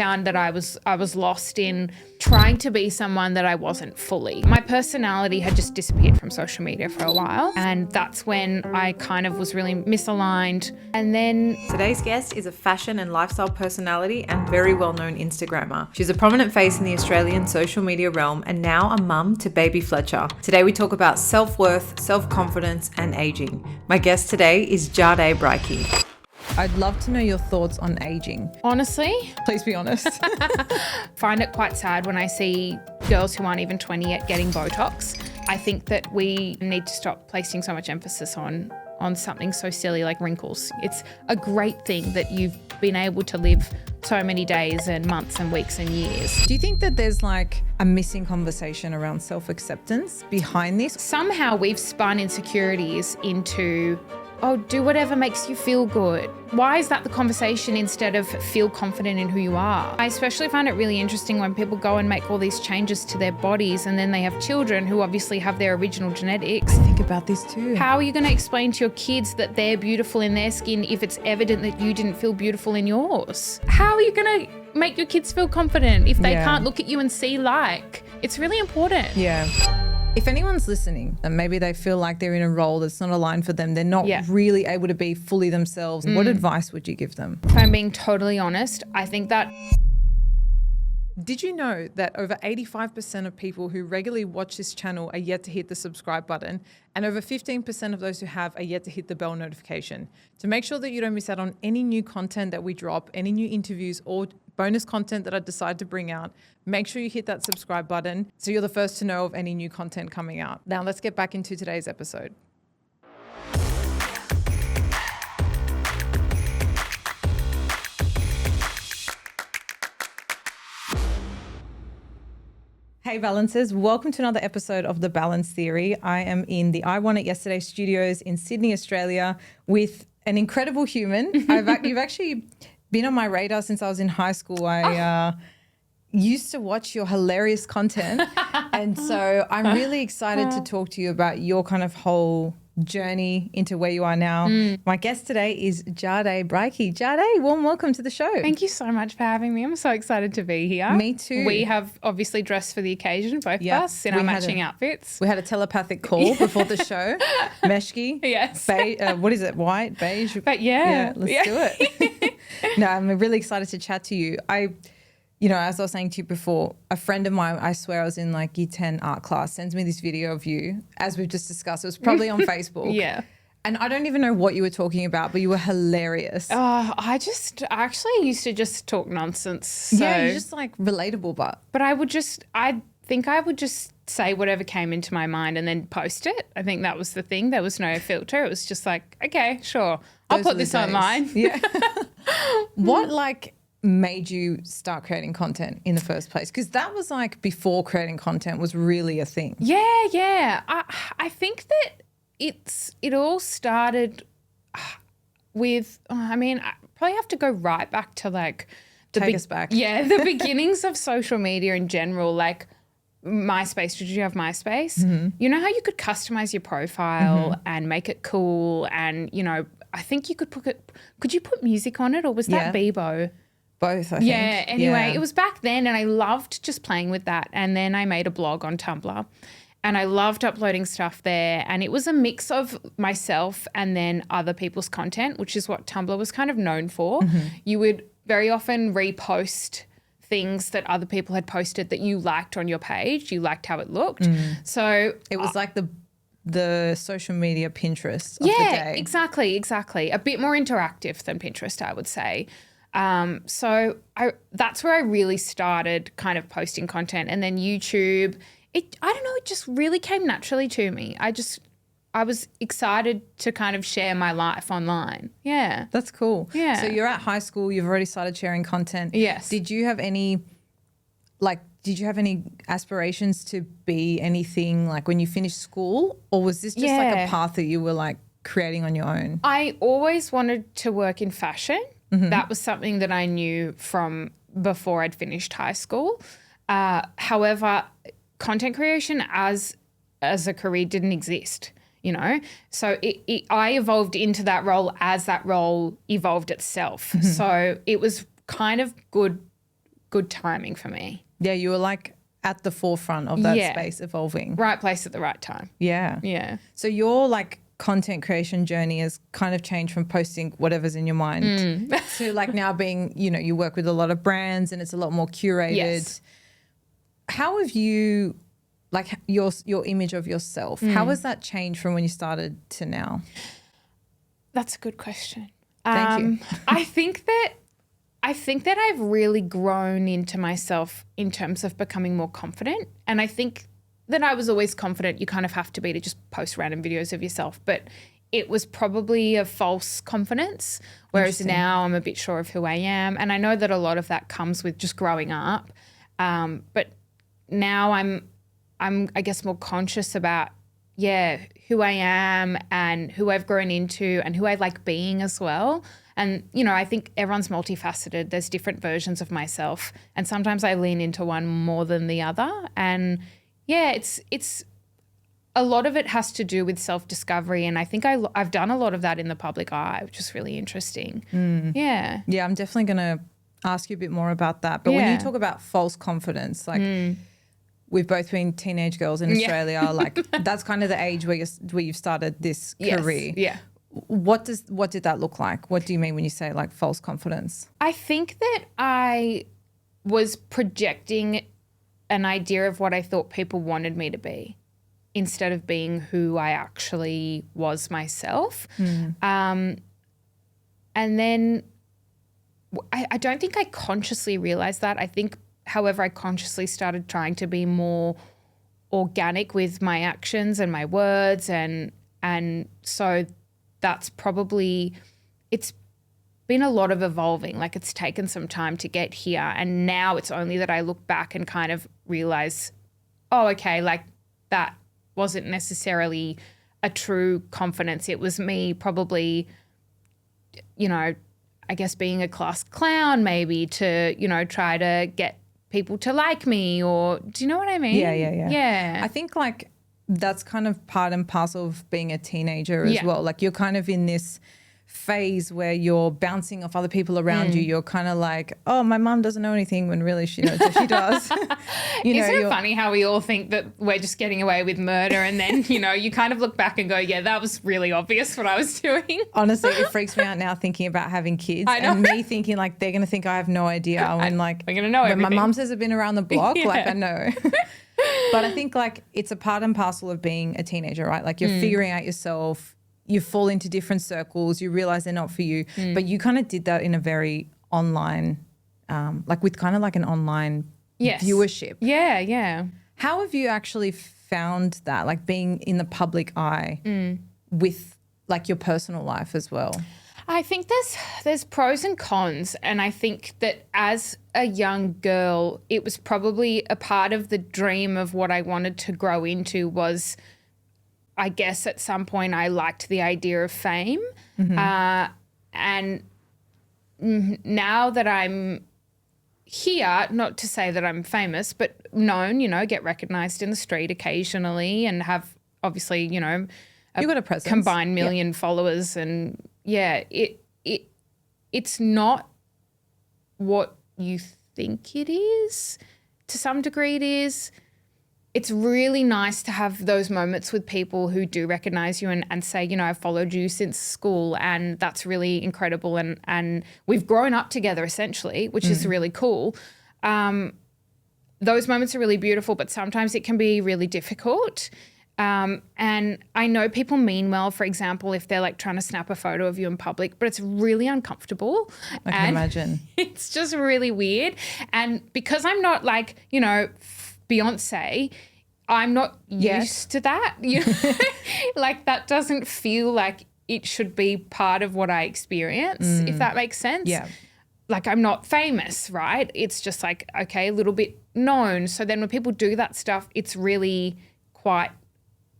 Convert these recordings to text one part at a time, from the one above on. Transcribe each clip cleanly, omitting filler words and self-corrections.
found that I was lost in trying to be someone that I wasn't fully. My personality had just disappeared from social media for a while, and that's when I kind of was really misaligned. And then today's guest is a fashion and lifestyle personality and very well-known Instagrammer. She's a prominent face in the Australian social media realm and now a mum to baby Fletcher. Today we talk about self-worth, self-confidence and aging. My guest today is Jadé Brycki. I'd love to know your thoughts on aging. honestly, Please be honest. find it quite sad when I see girls who aren't even 20 yet getting Botox. I think that we need to stop placing so much emphasis on something so silly like wrinkles. It's a great thing that you've been able to live so many days and months and weeks and years. Do you think that there's like a missing conversation around self-acceptance behind this? Somehow we've spun insecurities into, oh, do whatever makes you feel good. Why is that the conversation instead of feel confident in who you are? I especially find it really interesting when people go and make all these changes to their bodies and then they have children who obviously have their original genetics. Think about this too. How are you going to explain to your kids that they're beautiful in their skin if it's evident that you didn't feel beautiful in yours? How are you going to make your kids feel confident if they can't look at you and see like? It's really important. Yeah. If anyone's listening and maybe they feel like they're in a role that's not aligned for them, they're not really able to be fully themselves, what advice would you give them? If I'm being totally honest, I think that Did you know that over 85% of people who regularly watch this channel are yet to hit the subscribe button, and over 15% of those who have are yet to hit the bell notification? To make sure that you don't miss out on any new content that we drop, any new interviews or bonus content that I decide to bring out, make sure you hit that subscribe button so you're the first to know of any new content coming out. Now let's get back into today's episode. Hey Balancers, welcome to another episode of The Balance Theory. I am in the I Want It Yesterday studios in Sydney, Australia with an incredible human. You've actually been on my radar since I was in high school. I used to watch your hilarious content. And so I'm really excited to talk to you about your kind of whole journey into where you are now. My guest today is Jadé Brycki. Jadé, warm welcome to the show. Thank you so much for having me. I'm so excited to be here. Me too. We have obviously dressed for the occasion, both of us, in our matching outfits. We had a telepathic call before the show. Meshki. Yes. What is it? White, beige? But let's do it. No, I'm really excited to chat to you. As I was saying to you before, a friend of mine, I swear I was in like year 10 art class, sends me this video of you, as we've just discussed. It was probably on Facebook. Yeah. And I don't even know what you were talking about, but you were hilarious. I actually used to just talk nonsense. So. Yeah, you're just like relatable, but I think I would just say whatever came into my mind and then post it. I think that was the thing. There was no filter. It was just like, okay, sure. I'll put this online. Yeah. What made you start creating content in the first place? Because that was like before creating content was really a thing. Yeah. I think that it all started with, I probably have to go right back to like Take us back. Yeah, the beginnings of social media in general, like MySpace. Did you have MySpace? Mm-hmm. You know how you could customize your profile and make it cool, and I think you could you put music on it, or was that Bebo? Both, I think. Yeah, anyway, it was back then and I loved just playing with that. And then I made a blog on Tumblr and I loved uploading stuff there. And it was a mix of myself and then other people's content, which is what Tumblr was kind of known for. Mm-hmm. You would very often repost things that other people had posted that you liked on your page. You liked how it looked. So it was like the social media Pinterest of the day. Exactly. A bit more interactive than Pinterest, I would say. So that's where I really started kind of posting content, and then YouTube, I don't know, it just really came naturally to me. I was excited to kind of share my life online. Yeah. That's cool. Yeah. So you're at high school, you've already started sharing content. Yes. Did you have any aspirations to be anything like when you finished school, or was this just like a path that you were like creating on your own? I always wanted to work in fashion. Mm-hmm. That was something that I knew from before I'd finished high school. However, content creation as a career didn't exist, So I evolved into that role as that role evolved itself. Mm-hmm. So it was kind of good good timing for me. Yeah, you were like at the forefront of that Yeah. space evolving. Right place at the right time. Yeah. Yeah. So your like content creation journey has kind of changed from posting whatever's in your mind to like now being, you know, you work with a lot of brands and it's a lot more curated. Yes. How have you like your image of yourself? How has that changed from when you started to now? That's a good question. Thank you. I think that I've really grown into myself in terms of becoming more confident. And I think that I was always confident. You kind of have to be to just post random videos of yourself. But it was probably a false confidence, whereas now I'm a bit sure of who I am. And I know that a lot of that comes with just growing up. But now I'm I guess more conscious about who I am and who I've grown into and who I like being as well. And, you know, I think everyone's multifaceted. There's different versions of myself. And sometimes I lean into one more than the other. And yeah, it's a lot of it has to do with self-discovery. And I think I've done a lot of that in the public eye, which is really interesting. Yeah. Yeah, I'm definitely going to ask you a bit more about that. But when Yeah. you talk about false confidence, like we've both been teenage girls in Australia, like that's kind of the age where you've started this career. Yeah. What did that look like? What do you mean when you say like false confidence? I think that I was projecting an idea of what I thought people wanted me to be instead of being who I actually was myself. And then I don't think I consciously realized that. I think, however, I consciously started trying to be more organic with my actions and my words. And so that's probably, it's been a lot of evolving. Like it's taken some time to get here. And now it's only that I look back and kind of realize, oh, okay, like that wasn't necessarily a true confidence. It was me probably, you know, I guess being a class clown maybe to, you know, try to get people to like me, or do you know what I mean? Yeah. I think like that's kind of part and parcel of being a teenager as well. Like you're kind of in this phase where you're bouncing off other people around you. You're kind of like, oh, my mum doesn't know anything, when really she knows what she does. Isn't it funny how we all think that we're just getting away with murder, and then, you know, you kind of look back and go, yeah, that was really obvious what I was doing. Honestly, it freaks me out now thinking about having kids and me thinking like they're going to think I have no idea. When like I'm going to know when everything. my mum says I've been around the block, like I know. But I think like it's a part and parcel of being a teenager, right? Like you're figuring out yourself, you fall into different circles, you realize they're not for you. But you kind of did that in a very online, like with kind of like an online viewership. Yeah. How have you actually found that, like being in the public eye with like your personal life as well? I think there's pros and cons, and I think that as a young girl, it was probably a part of the dream of what I wanted to grow into was, I guess at some point I liked the idea of fame. And now that I'm here, not to say that I'm famous, but known, you know, get recognized in the street occasionally and have obviously, you know, You've got a presence. combined million followers, and it's not what you think it is. To some degree it is. It's really nice to have those moments with people who do recognize you and say, you know, I've followed you since school, and that's really incredible, and we've grown up together essentially, which is really cool. Those moments are really beautiful, but sometimes it can be really difficult. And I know people mean well, for example, if they're like trying to snap a photo of you in public, but it's really uncomfortable. I can imagine. It's just really weird. And because I'm not like, you know, Beyonce, I'm not used to that. You know? Like that doesn't feel like it should be part of what I experience, if that makes sense. Yeah. Like I'm not famous, right? It's just like, okay, a little bit known. So then when people do that stuff, it's really quite,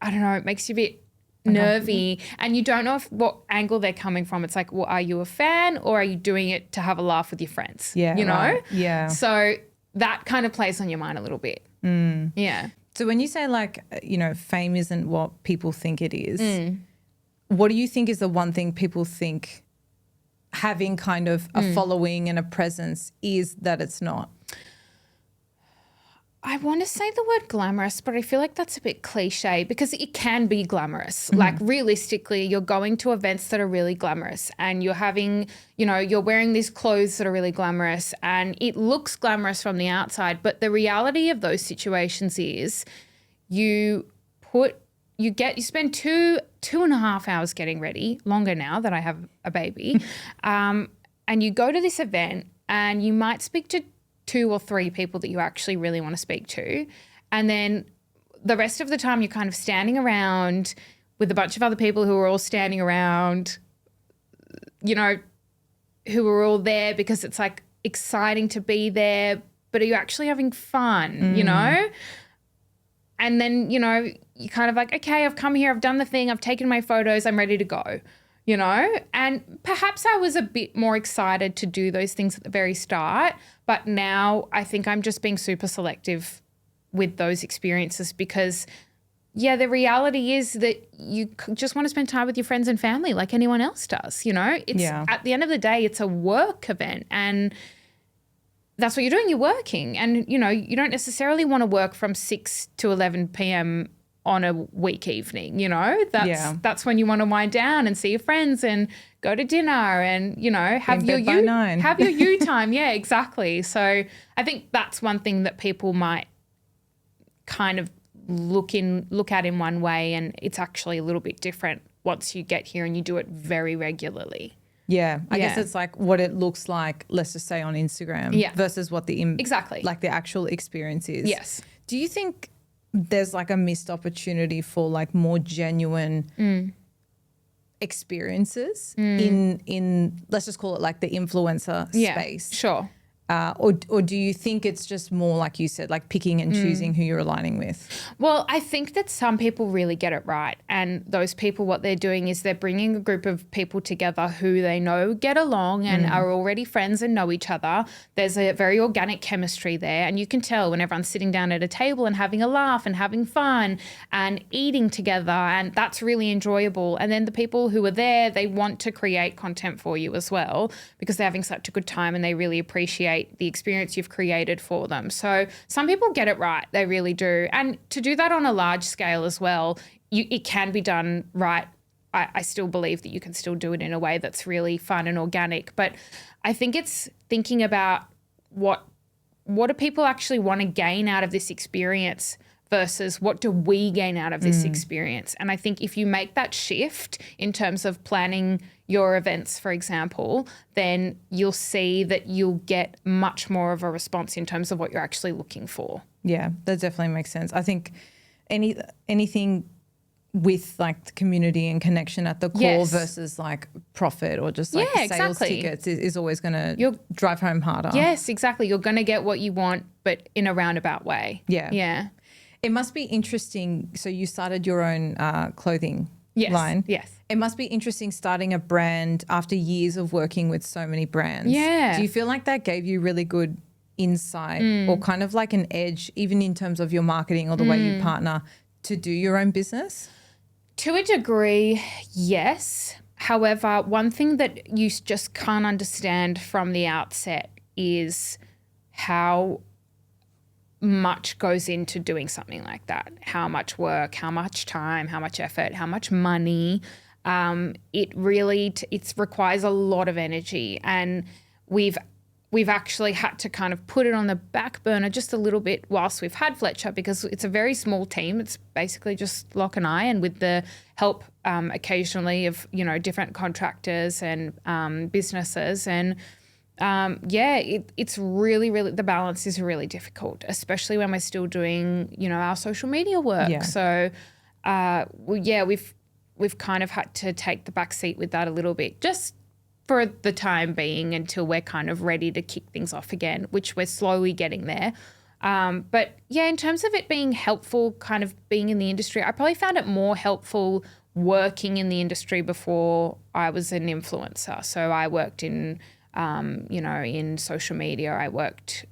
I don't know, it makes you a bit nervy, and you don't know what angle they're coming from. It's like, well, are you a fan or are you doing it to have a laugh with your friends? Yeah. You know? Right. Yeah. So that kind of plays on your mind a little bit. Yeah. So when you say like, you know, fame isn't what people think it is, what do you think is the one thing people think having kind of a following and a presence is that it's not? I want to say the word glamorous, but I feel like that's a bit cliche because it can be glamorous. Like realistically, you're going to events that are really glamorous and you're having, you're wearing these clothes that are really glamorous and it looks glamorous from the outside. But the reality of those situations is you spend 2.5 hours getting ready, longer now that I have a baby, and you go to this event and you might speak to 2 or 3 people that you actually really want to speak to. And then the rest of the time you're kind of standing around with a bunch of other people who are all standing around, who are all there because it's like exciting to be there, but are you actually having fun, And then, you're kind of like, okay, I've come here, I've done the thing, I've taken my photos, I'm ready to go. And perhaps I was a bit more excited to do those things at the very start, but now I think I'm just being super selective with those experiences because, the reality is that you just want to spend time with your friends and family like anyone else does, It's at the end of the day, it's a work event and that's what you're doing, you're working and, you don't necessarily want to work from 6 to 11 p.m. on a week evening, that's when you want to wind down and see your friends and go to dinner and, have your you time. Yeah, exactly. So I think that's one thing that people might kind of look at in one way and it's actually a little bit different once you get here and you do it very regularly. Yeah, I guess it's like what it looks like, let's just say on Instagram versus what exactly like the actual experience is. Yes. Do you think there's like a missed opportunity for like more genuine experiences in let's just call it like the influencer space? Sure. Or do you think it's just more like you said, like picking and choosing who you're aligning with? Well, I think that some people really get it right. And those people, what they're doing is they're bringing a group of people together who they know get along and are already friends and know each other. There's a very organic chemistry there. And you can tell when everyone's sitting down at a table and having a laugh and having fun and eating together. And that's really enjoyable. And then the people who are there, they want to create content for you as well because they're having such a good time and they really appreciate the experience you've created for them. So some people get it right. They really do. And to do that on a large scale as well, it can be done right. I still believe that you can still do it in a way that's really fun and organic. But I think it's thinking about what do people actually want to gain out of this experience versus what do we gain out of this experience? And I think if you make that shift in terms of planning your events, for example, then you'll see that you'll get much more of a response in terms of what you're actually looking for. Yeah, that definitely makes sense. I think anything with like the community and connection at the core versus like profit or just like sales tickets is always going to drive home harder. Yes, exactly. You're going to get what you want, but in a roundabout way. Yeah. Yeah. It must be interesting. So you started your own clothing line. Yes. It must be interesting starting a brand after years of working with so many brands. Yeah. Do you feel like that gave you really good insight or kind of like an edge, even in terms of your marketing or the way you partner to do your own business? To a degree, yes. However, one thing that you just can't understand from the outset is how much goes into doing something like that. How much work, how much time, how much effort, how much money. It really it requires a lot of energy, and we've actually had to kind of put it on the back burner just a little bit whilst we've had Fletcher because it's a very small team. It's basically just Locke and I, and with the help occasionally of different contractors and businesses and. It's really, really, the balance is really difficult, especially when we're still doing, our social media work. Yeah. So, we've kind of had to take the back seat with that a little bit, just for the time being until we're kind of ready to kick things off again, which we're slowly getting there. But yeah, in terms of it being helpful, kind of being in the industry, I probably found it more helpful working in the industry before I was an influencer. So I worked in in social media. I worked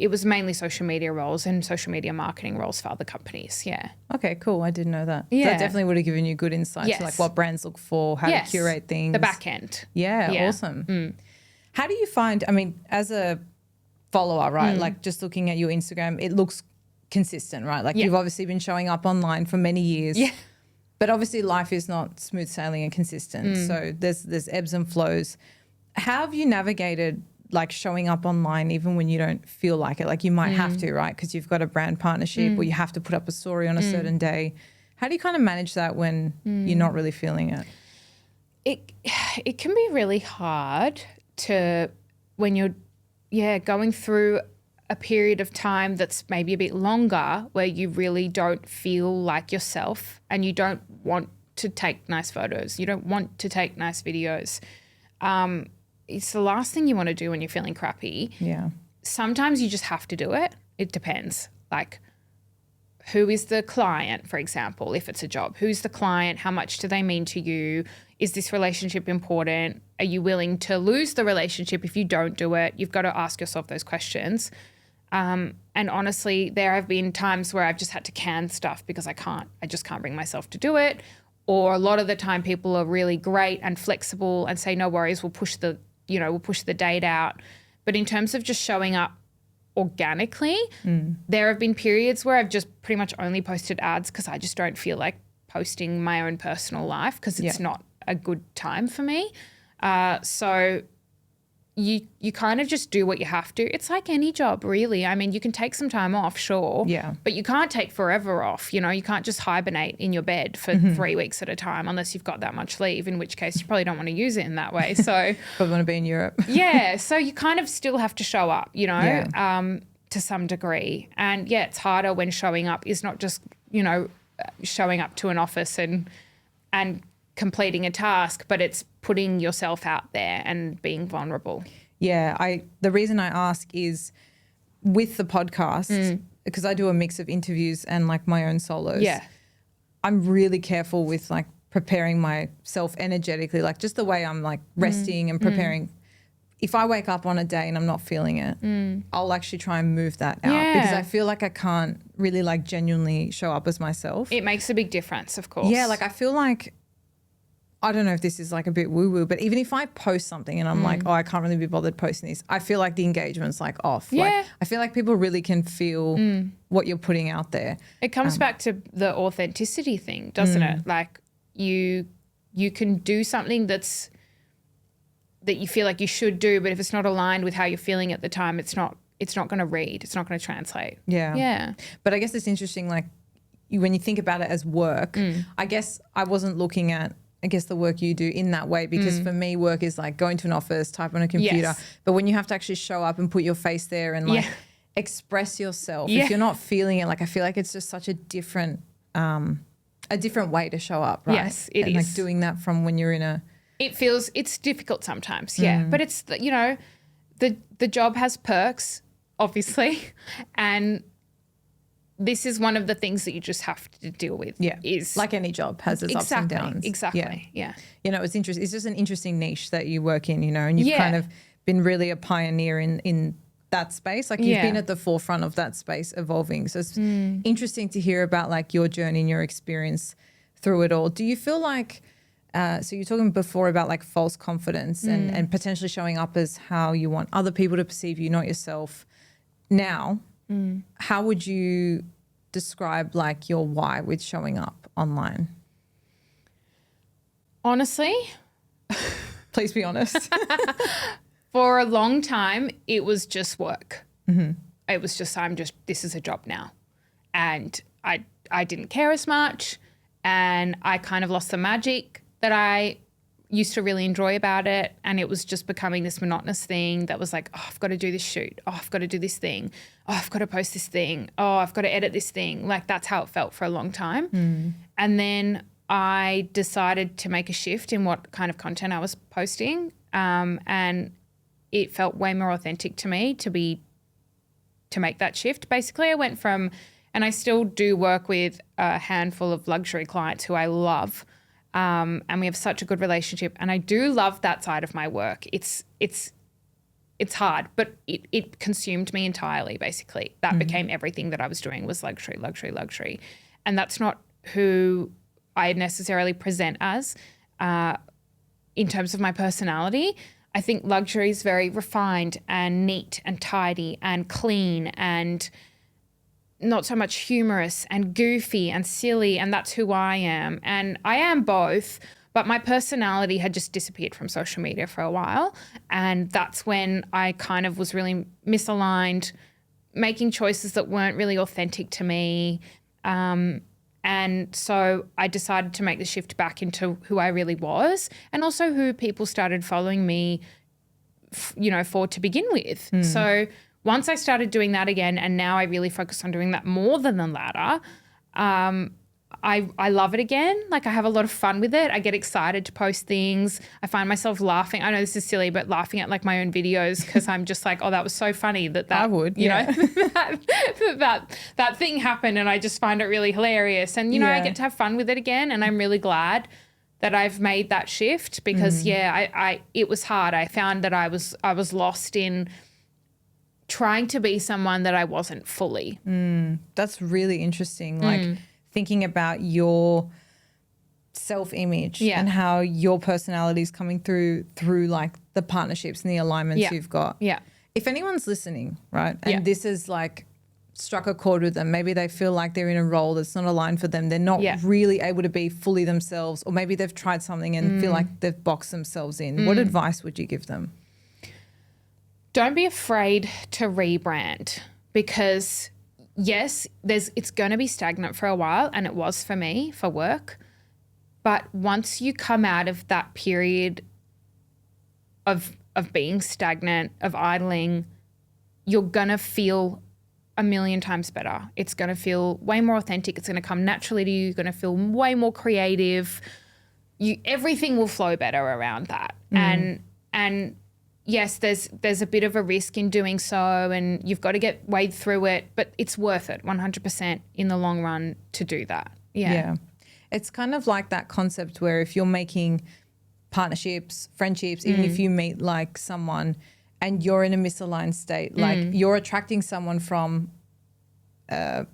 it was mainly social media roles and social media marketing roles for other companies. Yeah. Okay, cool. I didn't know that. Yeah. That definitely would have given you good insight to like what brands look for, how to curate things. The back end. Yeah. Awesome. How do you find, as a follower, right? Like just looking at your Instagram, it looks consistent, right? Like you've obviously been showing up online for many years. Yeah. But obviously life is not smooth sailing and consistent. So there's ebbs and flows. How have you navigated like showing up online even when you don't feel like it? Like you might have to, right? Because you've got a brand partnership or you have to put up a story on a certain day. How do you kind of manage that when you're not really feeling it? It can be really hard to when you're going through a period of time that's maybe a bit longer where you really don't feel like yourself and you don't want to take nice photos. You don't want to take nice videos. It's the last thing you want to do when you're feeling crappy. Yeah. Sometimes you just have to do it. It depends. Like, who is the client, for example, if it's a job? Who's the client? How much do they mean to you? Is this relationship important? Are you willing to lose the relationship if you don't do it? You've got to ask yourself those questions. And honestly, there have been times where I've just had to can stuff because I just can't bring myself to do it. Or a lot of the time people are really great and flexible and say, no worries, we'll push the date out. But in terms of just showing up organically, there have been periods where I've just pretty much only posted ads because I just don't feel like posting my own personal life because it's not a good time for me. So you kind of just do what you have to. It's like any job, really. I mean, you can take some time off, sure. Yeah. But you can't take forever off. You know, you can't just hibernate in your bed for 3 weeks at a time unless you've got that much leave, in which case you probably don't want to use it in that way. So Probably want to be in Europe. yeah. So you kind of still have to show up, you know, to some degree. And it's harder when showing up is not just, you know, showing up to an office and completing a task, but it's putting yourself out there and being vulnerable. Yeah, the reason I ask is with the podcast, because I do a mix of interviews and like my own solos. Yeah. I'm really careful with like preparing myself energetically, like just the way I'm like resting and preparing. If I wake up on a day and I'm not feeling it, I'll actually try and move that out because I feel like I can't really like genuinely show up as myself. It makes a big difference, of course. Yeah, like I feel like, I don't know if this is like a bit woo-woo, but even if I post something and I'm like, oh, I can't really be bothered posting this, I feel like the engagement's like off. Yeah. Like, I feel like people really can feel what you're putting out there. It comes back to the authenticity thing, doesn't it? Like you can do something that you feel like you should do, but if it's not aligned with how you're feeling at the time, it's not going to read. It's not going to translate. Yeah. Yeah. But I guess it's interesting, like when you think about it as work, I guess I wasn't looking at the work you do in that way because for me work is like going to an office, type on a computer. Yes. But when you have to actually show up and put your face there and like express yourself, if you're not feeling it, like I feel like it's just such a different way to show up, right? Yes, it is. is. Like doing that from when you're in it's difficult sometimes, but it's, you know, the job has perks, obviously, and this is one of the things that you just have to deal with. Yeah. Is like any job has its ups and downs. Exactly. Yeah. You know, it's interesting. It's just an interesting niche that you work in, you know, and you've kind of been really a pioneer in that space. Like you've been at the forefront of that space evolving. So it's interesting to hear about like your journey and your experience through it all. Do you feel like, so you're talking before about like false confidence and potentially showing up as how you want other people to perceive you, not yourself. Now, how would you describe like your why with showing up online? Honestly, please be honest. For a long time, it was just work. It was just, this is a job now. And I didn't care as much. And I kind of lost the magic that I used to really enjoy about it. And it was just becoming this monotonous thing that was like, oh, I've got to do this shoot. Oh, I've got to do this thing. Oh, I've got to post this thing. Oh, I've got to edit this thing. Like that's how it felt for a long time. And then I decided to make a shift in what kind of content I was posting. And it felt way more authentic to me to make that shift. Basically, I went from, and I still do work with a handful of luxury clients who I love. And we have such a good relationship, and I do love that side of my work. It's hard, but it consumed me entirely. Basically, that became everything that I was doing was luxury, and that's not who I necessarily present as in terms of my personality. I think luxury is very refined and neat and tidy and clean and not so much humorous and goofy and silly, and that's who I am. And I am both, but my personality had just disappeared from social media for a while, and that's when I kind of was really misaligned, making choices that weren't really authentic to me. And so I decided to make the shift back into who I really was, and also who people started following me, for to begin with. So once I started doing that again, and now I really focus on doing that more than the latter, I love it again. Like, I have a lot of fun with it. I get excited to post things. I find myself laughing. I know this is silly, but laughing at like my own videos because I'm just like, oh, that was so funny that I would, you know, that thing happened, and I just find it really hilarious. And, I get to have fun with it again, and I'm really glad that I've made that shift because, it was hard. I found that I was lost in trying to be someone that I wasn't fully. That's really interesting. Like thinking about your self-image and how your personality is coming through like the partnerships and the alignments you've got. Yeah. If anyone's listening, right, and this is like struck a chord with them, maybe they feel like they're in a role that's not aligned for them. They're not really able to be fully themselves, or maybe they've tried something and feel like they've boxed themselves in. What advice would you give them? Don't be afraid to rebrand, because yes, it's going to be stagnant for a while, and it was for me for work. But once you come out of that period of being stagnant, of idling, you're going to feel a million times better. It's going to feel way more authentic. It's going to come naturally to you. You're going to feel way more creative. Everything will flow better around that. And yes, there's a bit of a risk in doing so, and you've got to wade through it, but it's worth it 100% in the long run to do that. Yeah. It's kind of like that concept where if you're making partnerships, friendships, even if you meet like someone and you're in a misaligned state, like you're attracting someone from a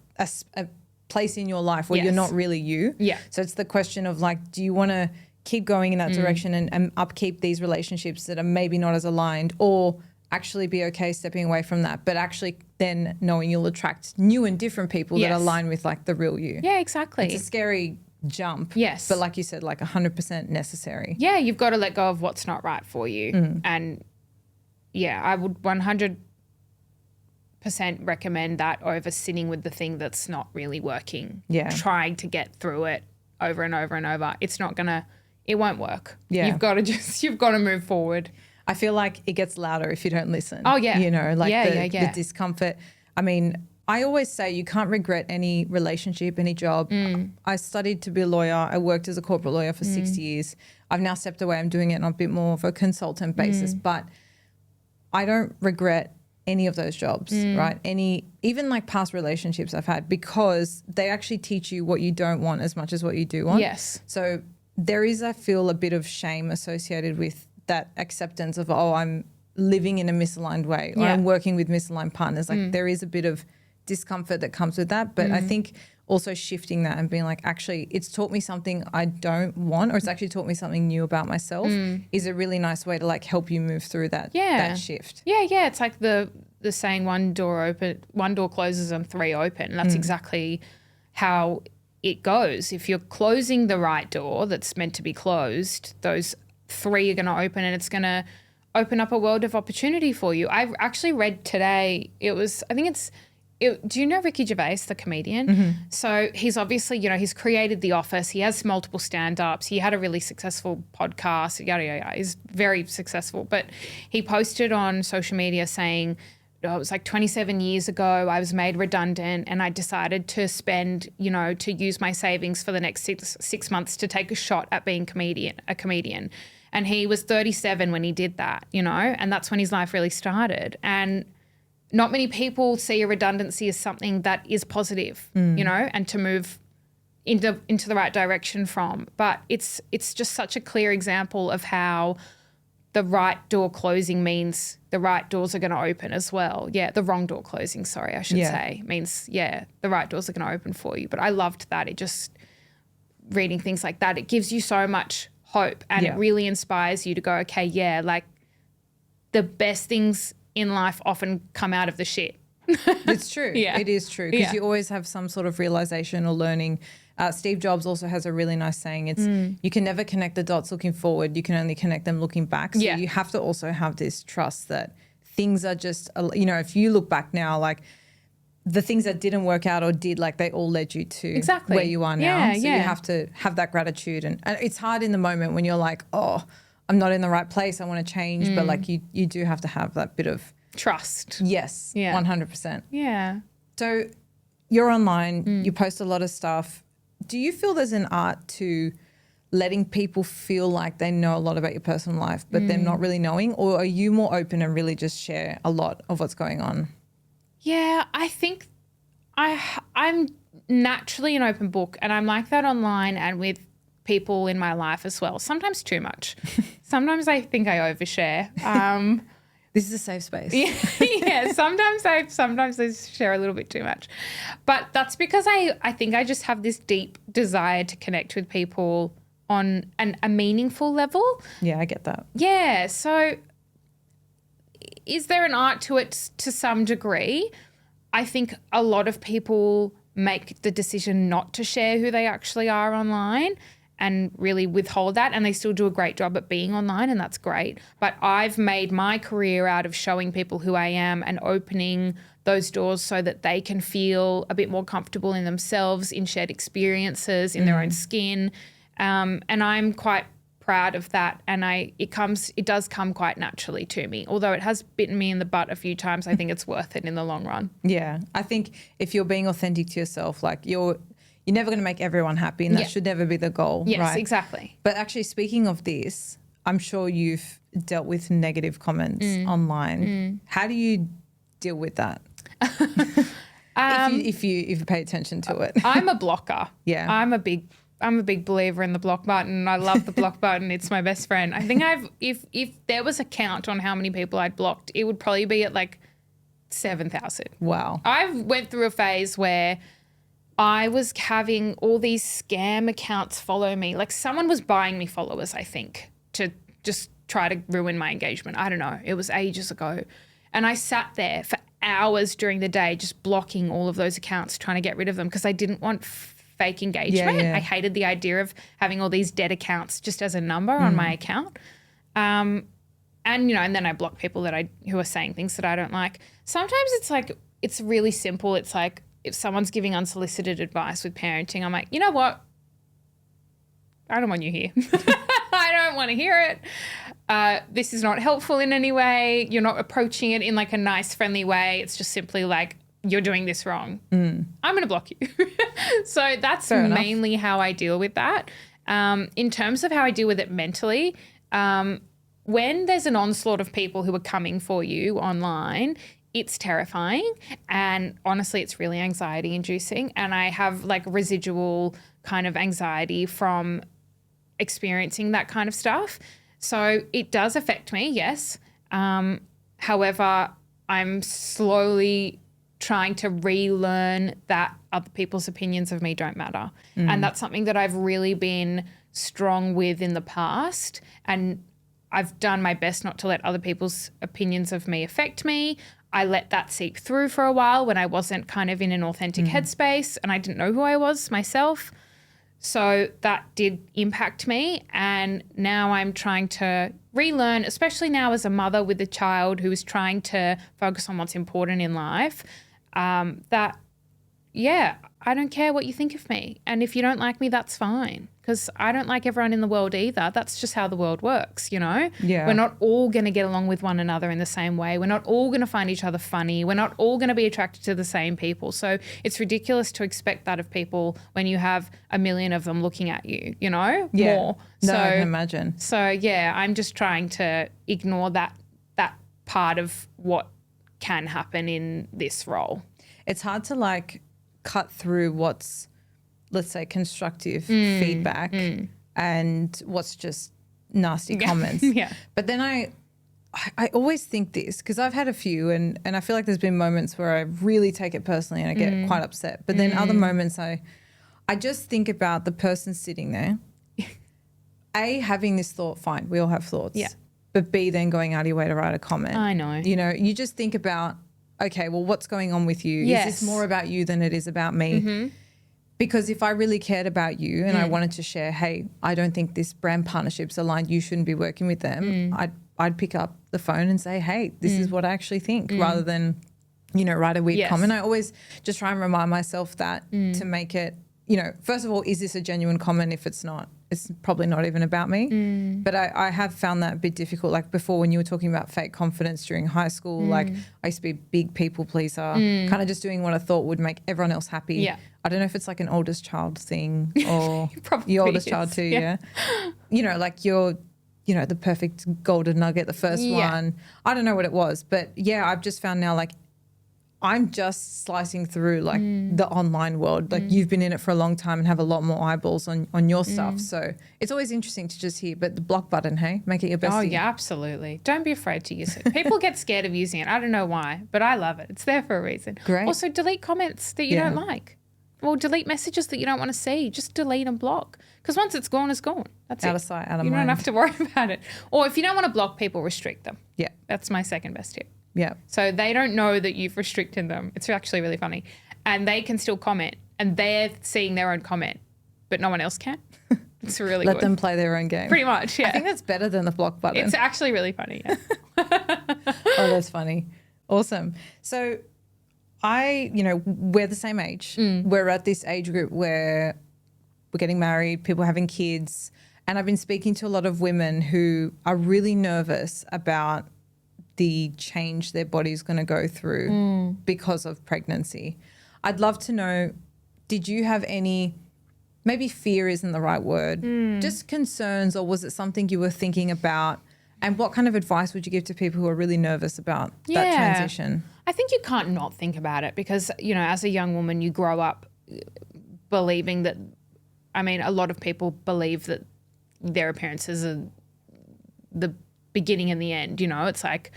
place in your life where you're not really you. Yeah. So it's the question of like, do you want to keep going in that direction and upkeep these relationships that are maybe not as aligned, or actually be okay stepping away from that, but actually then knowing you'll attract new and different people that align with like the real you. Yeah, exactly. It's a scary jump. Yes. But like you said, like 100% necessary. Yeah, you've got to let go of what's not right for you. And yeah, I would 100% recommend that over sitting with the thing that's not really working. Yeah. Trying to get through it over and over and over. It won't work. Yeah. You've got to move forward. I feel like it gets louder if you don't listen. Oh, yeah. The discomfort. I mean, I always say you can't regret any relationship, any job. I studied to be a lawyer. I worked as a corporate lawyer for 6 years. I've now stepped away. I'm doing it on a bit more of a consultant basis, but I don't regret any of those jobs, right? Even like past relationships I've had, because they actually teach you what you don't want as much as what you do want. Yes. So there is, I feel, a bit of shame associated with that acceptance of, oh, I'm living in a misaligned way, or I'm working with misaligned partners. Like there is a bit of discomfort that comes with that. But I think also shifting that and being like, actually, it's taught me something I don't want, or it's actually taught me something new about myself, is a really nice way to like help you move through that shift. Yeah. It's like the saying one door closes and three open. That's exactly how it goes. If you're closing the right door that's meant to be closed, those three are going to open, and it's going to open up a world of opportunity for you. I've actually read today, do you know Ricky Gervais, the comedian? So he's obviously, he's created The Office. He has multiple stand-ups. He had a really successful podcast, yada, yada, yada. He's very successful. But he posted on social media saying, it was like 27 years ago, I was made redundant, and I decided to spend, to use my savings for the next six months to take a shot at being a comedian. And he was 37 when he did that, and that's when his life really started. And not many people see a redundancy as something that is positive, and to move into the right direction from. But it's just such a clear example of how the right door closing means the right doors are going to open as well. Yeah, the wrong door closing, sorry, I should say, means, the right doors are going to open for you. But I loved that. It just, reading things like that, it gives you so much hope, and it really inspires you to go, okay, like the best things in life often come out of the shit. It's true. Yeah. It is true because Yeah. you always have some sort of realization or learning. Steve Jobs also has a really nice saying. It's you can never connect the dots looking forward. You can only connect them looking back. So Yeah. you have to also have this trust that things are just, if you look back now, like the things that didn't work out or did, like they all led you to Exactly. where you are now. Yeah, so yeah. you have to have that gratitude. And it's hard in the moment when you're like, oh, I'm not in the right place. I want to change. But like you do have to have that bit of Trust. yes, Yeah. 100%. Yeah. So you're online, you post a lot of stuff. Do you feel there's an art to letting people feel like they know a lot about your personal life, but them not really knowing? Or are you more open and really just share a lot of what's going on? Yeah, I think I'm naturally an open book, and I'm like that online and with people in my life as well. Sometimes too much. Sometimes I think I overshare. This is a safe space. Yeah, sometimes I share a little bit too much. But that's because I think I just have this deep desire to connect with people on a meaningful level. Yeah, I get that. Yeah, so is there an art to it to some degree? I think a lot of people make the decision not to share who they actually are online and really withhold that, and they still do a great job at being online, and that's great. But I've made my career out of showing people who I am and opening those doors so that they can feel a bit more comfortable in themselves, in shared experiences, in their own skin. And I'm quite proud of that, and it does come quite naturally to me. Although it has bitten me in the butt a few times, I think it's worth it in the long run. Yeah, I think if you're being authentic to yourself, like you're never going to make everyone happy, and that should never be the goal, Yes, right? exactly. But actually, speaking of this, I'm sure you've dealt with negative comments online. How do you deal with that? If you pay attention to it. I'm a blocker. Yeah. I'm a big believer in the block button. I love the block button. It's my best friend. I think if there was a count on how many people I'd blocked, it would probably be at like 7,000. Wow. I went through a phase where I was having all these scam accounts follow me. Like someone was buying me followers, I think, to just try to ruin my engagement. I don't know. It was ages ago. And I sat there for hours during the day just blocking all of those accounts, trying to get rid of them because I didn't want fake engagement. Yeah. I hated the idea of having all these dead accounts just as a number on my account. And then I block people who are saying things that I don't like. Sometimes it's really simple. It's like if someone's giving unsolicited advice with parenting, I'm like, you know what? I don't want you here. I don't want to hear it. This is not helpful in any way. You're not approaching it in like a nice, friendly way. It's just simply like, you're doing this wrong. I'm going to block you. So that's mainly how I deal with that. In terms of how I deal with it mentally, when there's an onslaught of people who are coming for you online, it's terrifying. And honestly, it's really anxiety inducing. And I have like residual kind of anxiety from experiencing that kind of stuff. So it does affect me, yes. However, I'm slowly trying to relearn that other people's opinions of me don't matter. And that's something that I've really been strong with in the past. And I've done my best not to let other people's opinions of me affect me. I let that seep through for a while when I wasn't kind of in an authentic headspace and I didn't know who I was myself. So that did impact me. And now I'm trying to relearn, especially now as a mother with a child who is trying to focus on what's important in life, that, yeah, I don't care what you think of me. And if you don't like me, that's fine. Because I don't like everyone in the world either. That's just how the world works, you know? Yeah. We're not all going to get along with one another in the same way. We're not all going to find each other funny. We're not all going to be attracted to the same people. So it's ridiculous to expect that of people when you have a million of them looking at you, you know? Yeah. More. No, I can imagine. So, yeah, I'm just trying to ignore that part of what can happen in this role. It's hard to like cut through what's, let's say, constructive feedback and what's just nasty comments. Yeah. But then I always think this because I've had a few and I feel like there's been moments where I really take it personally and I get quite upset. But then other moments I just think about the person sitting there, having this thought, fine, we all have thoughts. Yeah. but B, then going out of your way to write a comment. I know. You know, you just think about, okay, well, what's going on with you? Yes. Is this more about you than it is about me? Because if I really cared about you and I wanted to share, hey, I don't think this brand partnership's aligned, you shouldn't be working with them, I'd pick up the phone and say, hey, this is what I actually think, rather than, you know, write a weird comment. I always just try and remind myself that to make it, you know, first of all, is this a genuine comment? If it's not, it's probably not even about me. But I have found that a bit difficult. Like before, when you were talking about fake confidence during high school, like I used to be a big people pleaser, kind of just doing what I thought would make everyone else happy. Yeah. I don't know if it's like an oldest child thing or Probably your oldest is, child too. yeah. Yeah. You know, like you're, you know, the perfect golden nugget, the first one. I don't know what it was, but yeah, I've just found now like I'm just slicing through like the online world. Like you've been in it for a long time and have a lot more eyeballs on your stuff. So it's always interesting to just hear, but the block button, hey, make it your bestie. Oh, yeah, absolutely. Don't be afraid to use it. People get scared of using it. I don't know why, but I love it. It's there for a reason. Great. Also, delete comments that you don't like. Or delete messages that you don't want to see. Just delete and block. Because once it's gone, it's gone. That's it. Out of sight, out of You mind. don't have to worry about it. Or if you don't want to block people, restrict them. Yeah. That's my second best tip. Yeah. So they don't know that you've restricted them. It's actually really funny. And they can still comment. And they're seeing their own comment. But no one else can. It's really Let good. them play their own game. Pretty much, yeah. I think that's better than the block button. It's actually really funny, yeah. Oh, that's funny. Awesome. So you know, we're the same age. We're at this age group where we're getting married, people having kids. And I've been speaking to a lot of women who are really nervous about the change their body's going to go through because of pregnancy. I'd love to know, did you have any, maybe fear isn't the right word, just concerns, or was it something you were thinking about? And what kind of advice would you give to people who are really nervous about that transition? I think you can't not think about it because, you know, as a young woman, you grow up believing that, I mean, a lot of people believe that their appearances are the beginning and the end, you know, it's like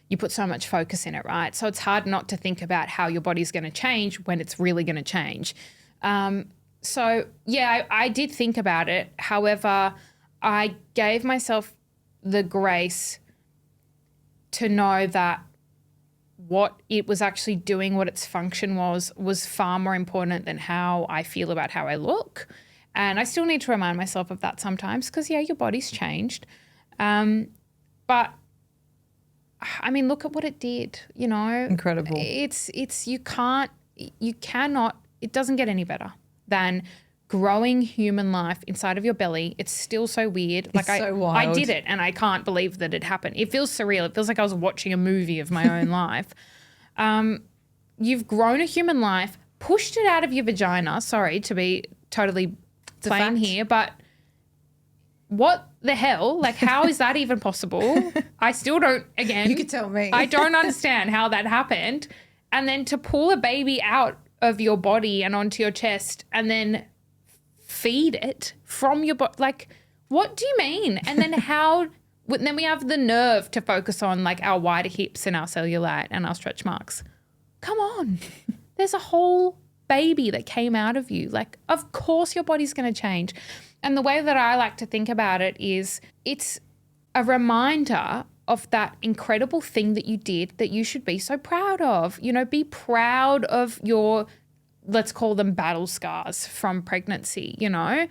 you put so much focus in it, right? So it's hard not to think about how your body's going to change when it's really going to change. So, yeah, I did think about it. However, I gave myself the grace to know that what it was actually doing, what its function was far more important than how I feel about how I look. And I still need to remind myself of that sometimes because, yeah, your body's changed. But, I mean, look at what it did, you know. Incredible. You cannot, it doesn't get any better than growing human life inside of your belly. It's still so weird. Like It's so I wild. did it and I can't believe that it happened. It feels surreal. It feels like I was watching a movie of my own life. You've grown a human life, pushed it out of your vagina. Sorry to be totally plain fact. here, but what the hell? Like, how is that even possible? I still don't, again. You could tell me. I don't understand how that happened. And then to pull a baby out of your body and onto your chest and then feed it from your body. Like, what do you mean? And then then we have the nerve to focus on like our wider hips and our cellulite and our stretch marks. Come on. There's a whole baby that came out of you. Like, of course your body's going to change. And the way that I like to think about it is it's a reminder of that incredible thing that you did that you should be so proud of. You know, be proud of your, let's call them battle scars from pregnancy, you know.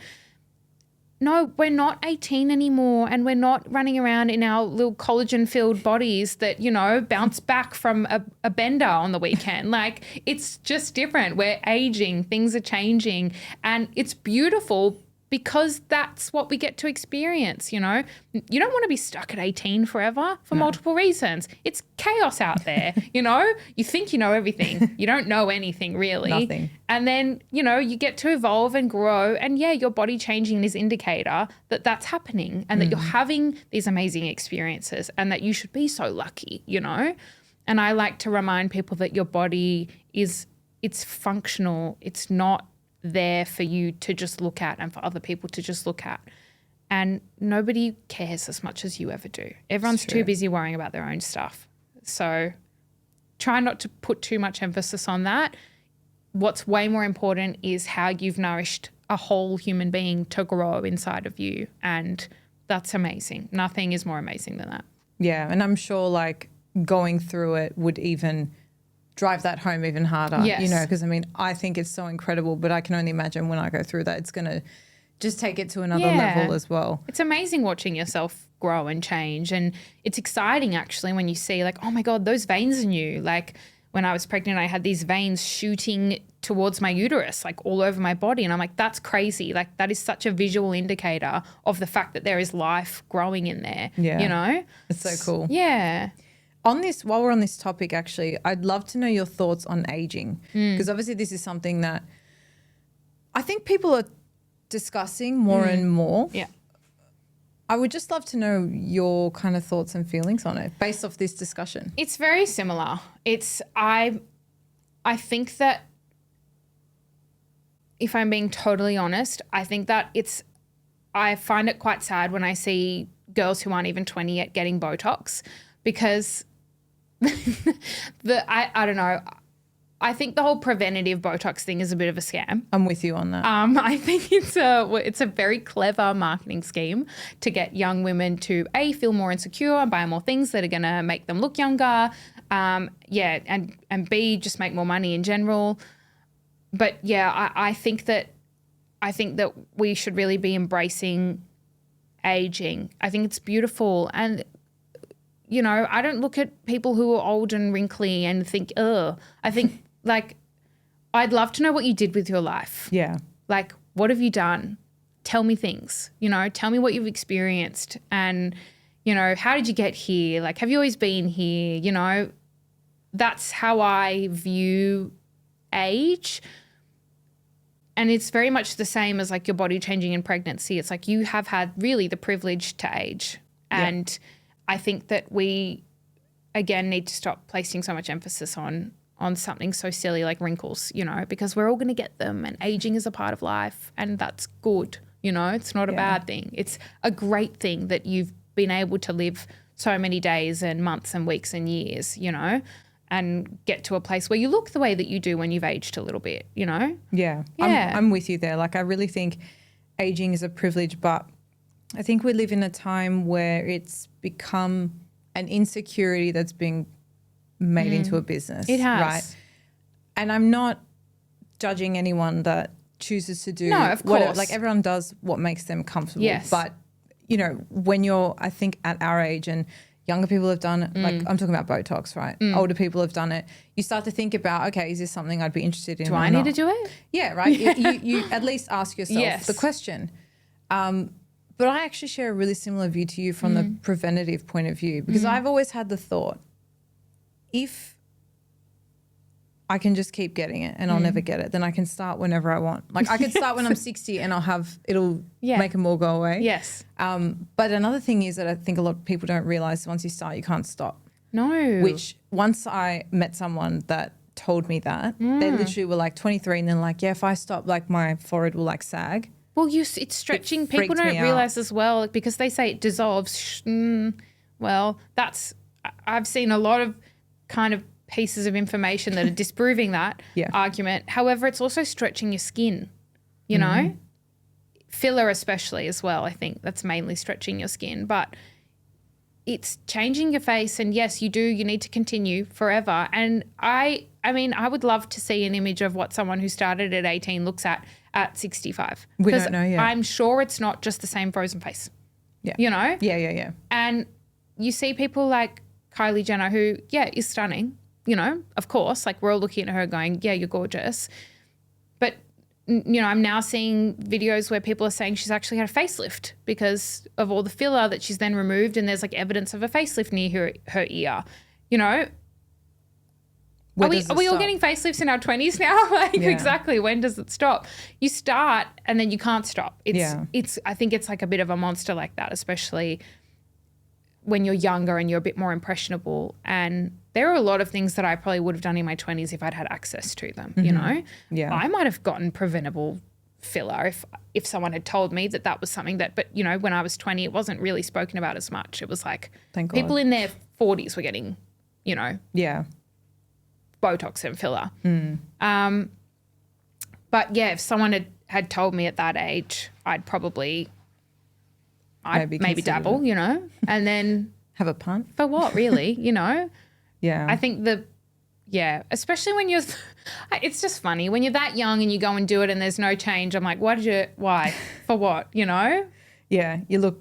No, we're not 18 anymore and we're not running around in our little collagen-filled bodies that, you know, bounce back from a bender on the weekend. Like, it's just different. We're aging, things are changing, and it's beautiful because that's what we get to experience, you know. You don't want to be stuck at 18 forever for multiple reasons. It's chaos out there, you know. You think you know everything. You don't know anything really. Nothing. And then, you know, you get to evolve and grow, and yeah, your body changing is indicator that that's happening and that you're having these amazing experiences and that you should be so lucky, you know. And I like to remind people that your body it's functional. It's not there for you to just look at and for other people to just look at. And nobody cares as much as you ever do. Everyone's too busy worrying about their own stuff. So try not to put too much emphasis on that. What's way more important is how you've nourished a whole human being to grow inside of you. And that's amazing. Nothing is more amazing than that. Yeah. And I'm sure like going through it would even drive that home even harder, Yes. you know, because I mean, I think it's so incredible, but I can only imagine when I go through that, it's going to just take it to another level as well. It's amazing watching yourself grow and change. And it's exciting actually when you see like, oh my God, those veins in you. Like when I was pregnant, I had these veins shooting towards my uterus, like all over my body. And I'm like, that's crazy. Like that is such a visual indicator of the fact that there is life growing in there, you know? It's so cool. Yeah. On this, while we're on this topic, actually, I'd love to know your thoughts on aging, because obviously this is something that I think people are discussing more and more. Yeah. I would just love to know your kind of thoughts and feelings on it based off this discussion. It's very similar. I think that if I'm being totally honest, I think that I find it quite sad when I see girls who aren't even 20 yet getting Botox, because I don't know. I think the whole preventative Botox thing is a bit of a scam. I'm with you on that. I think it's a very clever marketing scheme to get young women to A, feel more insecure and buy more things that are going to make them look younger. And B, just make more money in general. But yeah, I think that we should really be embracing aging. I think it's beautiful. And you know, I don't look at people who are old and wrinkly and think, ugh. I think, like, I'd love to know what you did with your life. Yeah. Like, what have you done? Tell me things, you know, tell me what you've experienced and, you know, how did you get here? Like, have you always been here? You know, that's how I view age. And it's very much the same as like your body changing in pregnancy. It's like you have had really the privilege to age. And I think that we, again, need to stop placing so much emphasis on something so silly like wrinkles, you know, because we're all going to get them and aging is a part of life and that's good, you know, it's not a bad thing. It's a great thing that you've been able to live so many days and months and weeks and years, you know, and get to a place where you look the way that you do when you've aged a little bit, you know? Yeah. I'm with you there. Like, I really think aging is a privilege, but I think we live in a time where it's become an insecurity that's being made into a business. It has. Right? And I'm not judging anyone that chooses to do of course. like everyone does what makes them comfortable. Yes. But, you know, when you're, I think at our age and younger people have done it, like I'm talking about Botox, right? Older people have done it. You start to think about, okay, is this something I'd be interested in? Do I need to do it? Yeah, right. You at least ask yourself the question. But I actually share a really similar view to you from the preventative point of view, because I've always had the thought, if I can just keep getting it and I'll never get it, then I can start whenever I want. Like I can start when I'm 60 and it'll make them all go away. Yes. But another thing is that I think a lot of people don't realize once you start, you can't stop. No. Which once I met someone that told me that, they literally were like 23 and then like, yeah, if I stop, like my forehead will like sag. Well, it's stretching. People freaked don't me realize as well, because they say it dissolves. Well, I've seen a lot of kind of pieces of information that are disproving that argument. However, it's also stretching your skin, you know, filler especially as well. I think that's mainly stretching your skin, but it's changing your face. And yes, you need to continue forever. And I mean, I would love to see an image of what someone who started at 18 looks at 65. We don't know yet. I'm sure it's not just the same frozen face. Yeah. You know? Yeah. And you see people like Kylie Jenner, who, is stunning, you know, of course. Like, we're all looking at her going, yeah, you're gorgeous. But, you know, I'm now seeing videos where people are saying she's actually had a facelift because of all the filler that she's then removed, and there's like evidence of a facelift near her ear. You know, are we all getting facelifts in our 20s now? Like, exactly. When does it stop? You start and then you can't stop. I think it's like a bit of a monster like that, especially when you're younger and you're a bit more impressionable. And there are a lot of things that I probably would have done in my 20s if I'd had access to them, you know? Yeah. I might have gotten preventable filler if someone had told me that was something that, but, you know, when I was 20, it wasn't really spoken about as much. It was like Thank God. People in their 40s were getting, you know, Botox and filler. But yeah, if someone had told me at that age, I'd maybe dabble, you know, and then Have a punt? For what, really? You know? Yeah. I think especially when you're, it's just funny. When you're that young and you go and do it and there's no change, I'm like, why? For what, you know? Yeah, you look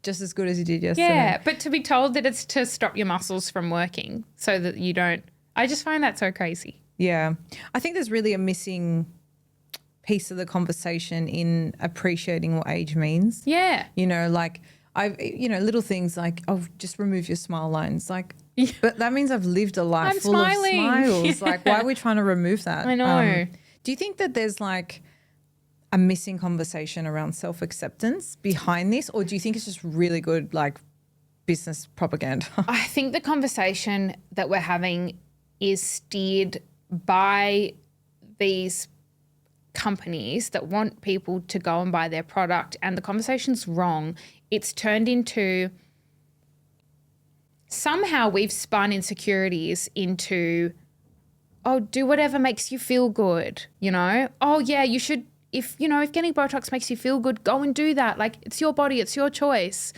just as good as you did yesterday. Yeah, but to be told that it's to stop your muscles from working so that you don't, I just find that so crazy. Yeah. I think there's really a missing piece of the conversation in appreciating what age means. Yeah. You know, like little things like, oh, just remove your smile lines. Like, but that means I've lived a life I'm full smiling. of smiles. Like, why are we trying to remove that? I know. Do you think that there's like a missing conversation around self-acceptance behind this? Or do you think it's just really good, like, business propaganda? I think the conversation that we're having is steered by these companies that want people to go and buy their product, and the conversation's wrong. It's turned into, somehow we've spun insecurities into, oh, do whatever makes you feel good, you know? Oh, yeah, you should, if getting Botox makes you feel good, go and do that. Like, it's your body, it's your choice.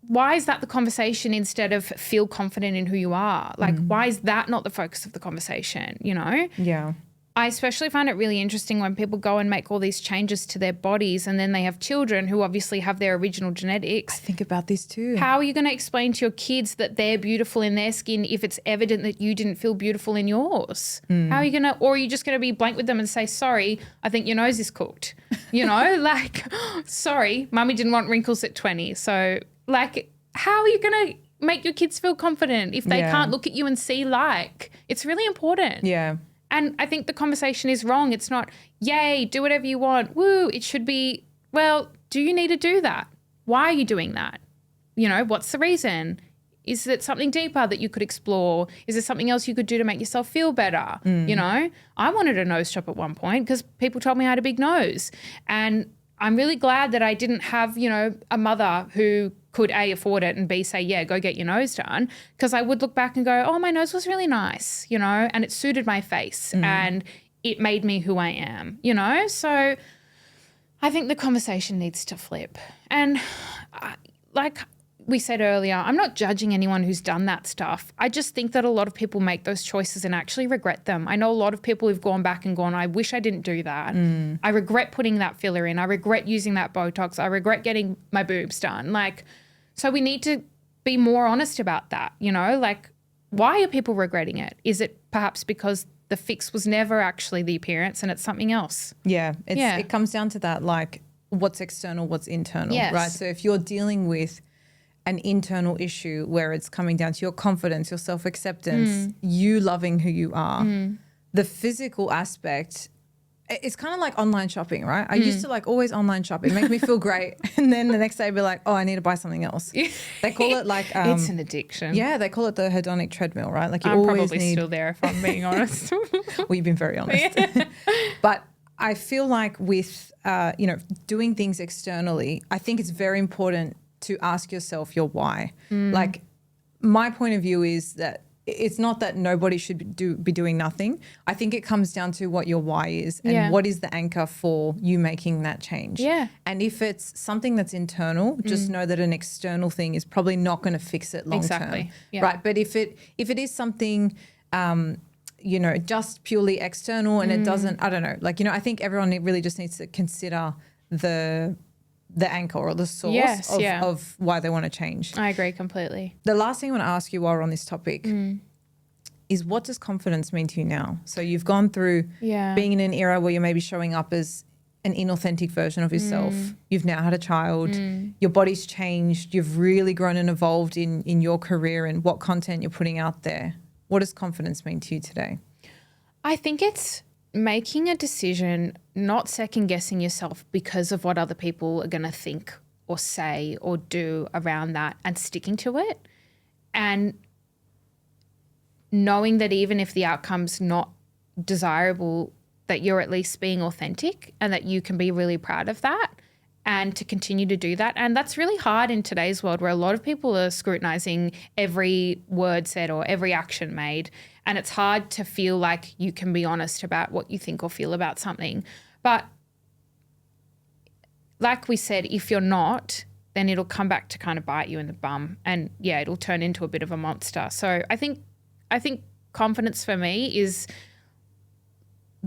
Why is that the conversation instead of feel confident in who you are? Like, why is that not the focus of the conversation, you know? Yeah. I especially find it really interesting when people go and make all these changes to their bodies and then they have children who obviously have their original genetics. I think about this too. How are you going to explain to your kids that they're beautiful in their skin if it's evident that you didn't feel beautiful in yours? How are you going to, or are you just going to be blank with them and say, sorry, I think your nose is cooked? You know, like, sorry, mummy didn't want wrinkles at 20. So, like, how are you going to make your kids feel confident if they can't look at you and see like? It's really important. Yeah. And I think the conversation is wrong. It's not, yay, do whatever you want, woo. It should be, well, do you need to do that? Why are you doing that? You know, what's the reason? Is it something deeper that you could explore? Is there something else you could do to make yourself feel better? You know, I wanted a nose job at one point because people told me I had a big nose. And I'm really glad that I didn't have, you know, a mother who could A, afford it, and B, say, yeah, go get your nose done. Because I would look back and go, oh, my nose was really nice, you know, and it suited my face and it made me who I am, you know. So I think the conversation needs to flip. And like we said earlier, I'm not judging anyone who's done that stuff. I just think that a lot of people make those choices and actually regret them. I know a lot of people who've gone back and gone, I wish I didn't do that. I regret putting that filler in. I regret using that Botox. I regret getting my boobs done. Like, so we need to be more honest about that, you know? Like, why are people regretting it? Is it perhaps because the fix was never actually the appearance and it's something else? Yeah. It comes down to that, like, what's external, what's internal, Yes. right? So if you're dealing with an internal issue where it's coming down to your confidence, your self-acceptance, you loving who you are, the physical aspect, it's kind of like online shopping, right? I used to like always online shop. It make me feel great. And then the next day I'd be like, oh, I need to buy something else. They call it like... it's an addiction. Yeah, they call it the hedonic treadmill, right? Like you I'm always probably need... still there if I'm being honest. Well, you've been very honest. But I feel like with, doing things externally, I think it's very important to ask yourself your why. Like my point of view is that it's not that nobody should be doing nothing. I think it comes down to what your why is and what is the anchor for you making that change. Yeah. And if it's something that's internal, just know that an external thing is probably not going to fix it long term. Yeah. Right. But if it is something just purely external and it doesn't, I don't know, like, you know, I think everyone really just needs to consider the anchor or the source of why they want to change. I agree completely. The last thing I want to ask you while we're on this topic is, what does confidence mean to you now? So you've gone through being in an era where you're maybe showing up as an inauthentic version of yourself. You've now had a child. Your body's changed. You've really grown and evolved in your career and what content you're putting out there. What does confidence mean to you today? I think it's making a decision, not second guessing yourself because of what other people are going to think or say or do around that, and sticking to it, and knowing that even if the outcome's not desirable, that you're at least being authentic and that you can be really proud of that and to continue to do that. And that's really hard in today's world where a lot of people are scrutinizing every word said or every action made. And it's hard to feel like you can be honest about what you think or feel about something. But like we said, if you're not, then it'll come back to kind of bite you in the bum, and yeah, it'll turn into a bit of a monster. So I think confidence for me is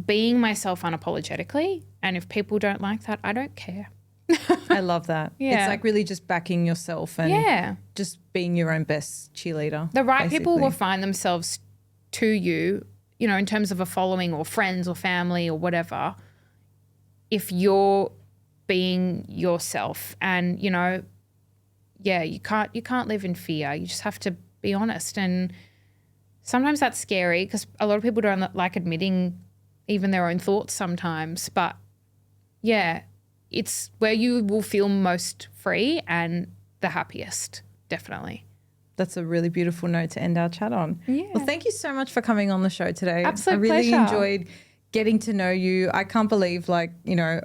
being myself unapologetically, and if people don't like that, I don't care. I love that. Yeah. It's like really just backing yourself and just being your own best cheerleader. The right people will basically. find themselves to you, you know, in terms of a following or friends or family or whatever, if you're being yourself. And, you know, yeah, you can't live in fear. You just have to be honest. And sometimes that's scary because a lot of people don't like admitting even their own thoughts sometimes. But yeah, it's where you will feel most free and the happiest, definitely. That's a really beautiful note to end our chat on. Yeah. Well, thank you so much for coming on the show today. Absolute I really pleasure. enjoyed getting to know you. I can't believe, like, you know,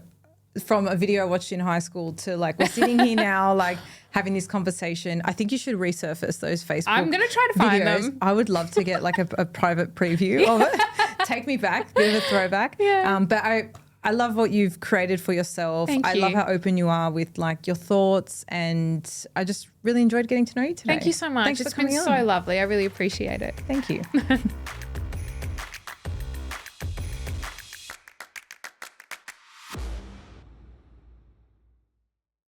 from a video I watched in high school to like we're sitting here now, like having this conversation. I think you should resurface those Facebook I'm going to try to find videos. them. I would love to get like a private preview of it. Take me back, bit of a throwback. Yeah. But I love what you've created for yourself. Thank I you. love how open you are with like your thoughts, and I just really enjoyed getting to know you today. Thank you so much. Thanks It's for coming been on. so lovely. I really appreciate it. Thank you.